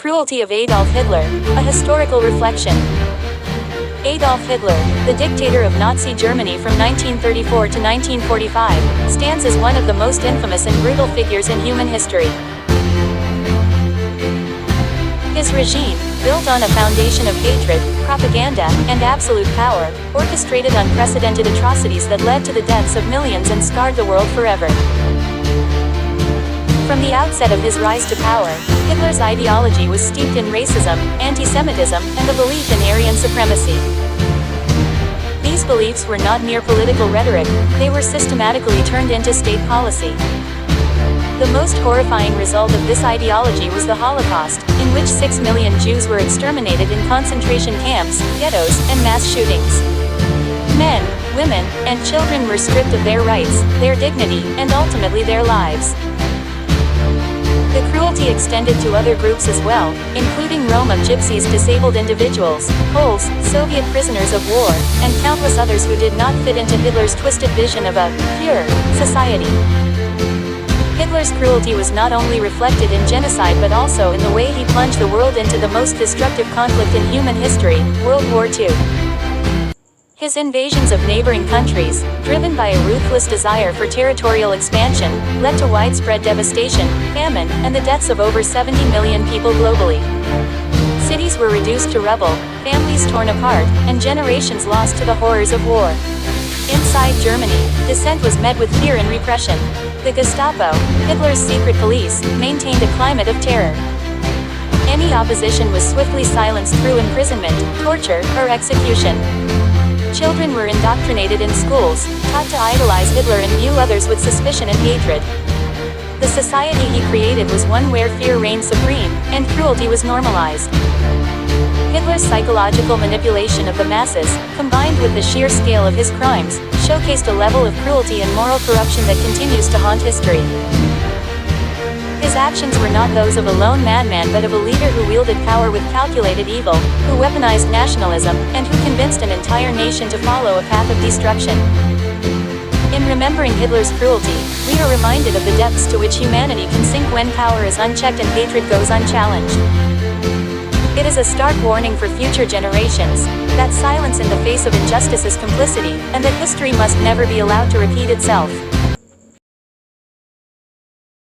Cruelty of Adolf Hitler, a historical reflection. Adolf Hitler, the dictator of Nazi Germany from 1934 to 1945, stands as one of the most infamous and brutal figures in human history. His regime, built on a foundation of hatred, propaganda, and absolute power, orchestrated unprecedented atrocities that led to the deaths of millions and scarred the world forever. From the outset of his rise to power, Hitler's ideology was steeped in racism, anti-Semitism, and the belief in Aryan supremacy. These beliefs were not mere political rhetoric, they were systematically turned into state policy. The most horrifying result of this ideology was the Holocaust, in which 6 million Jews were exterminated in concentration camps, ghettos, and mass shootings. Men, women, and children were stripped of their rights, their dignity, and ultimately their lives. The cruelty extended to other groups as well, including Roma, Gypsies, disabled individuals, Poles, Soviet prisoners of war, and countless others who did not fit into Hitler's twisted vision of a pure society. Hitler's cruelty was not only reflected in genocide but also in the way he plunged the world into the most destructive conflict in human history, World War II. His invasions of neighboring countries, driven by a ruthless desire for territorial expansion, led to widespread devastation, famine, and the deaths of over 70 million people globally. Cities were reduced to rubble, families torn apart, and generations lost to the horrors of war. Inside Germany, dissent was met with fear and repression. The Gestapo, Hitler's secret police, maintained a climate of terror. Any opposition was swiftly silenced through imprisonment, torture, or execution. Children were indoctrinated in schools, taught to idolize Hitler and view others with suspicion and hatred. The society he created was one where fear reigned supreme, and cruelty was normalized. Hitler's psychological manipulation of the masses, combined with the sheer scale of his crimes, showcased a level of cruelty and moral corruption that continues to haunt history. His actions were not those of a lone madman but of a leader who wielded power with calculated evil, who weaponized nationalism, and who convinced an entire nation to follow a path of destruction. In remembering Hitler's cruelty, we are reminded of the depths to which humanity can sink when power is unchecked and hatred goes unchallenged. It is a stark warning for future generations, that silence in the face of injustice is complicity, and that history must never be allowed to repeat itself.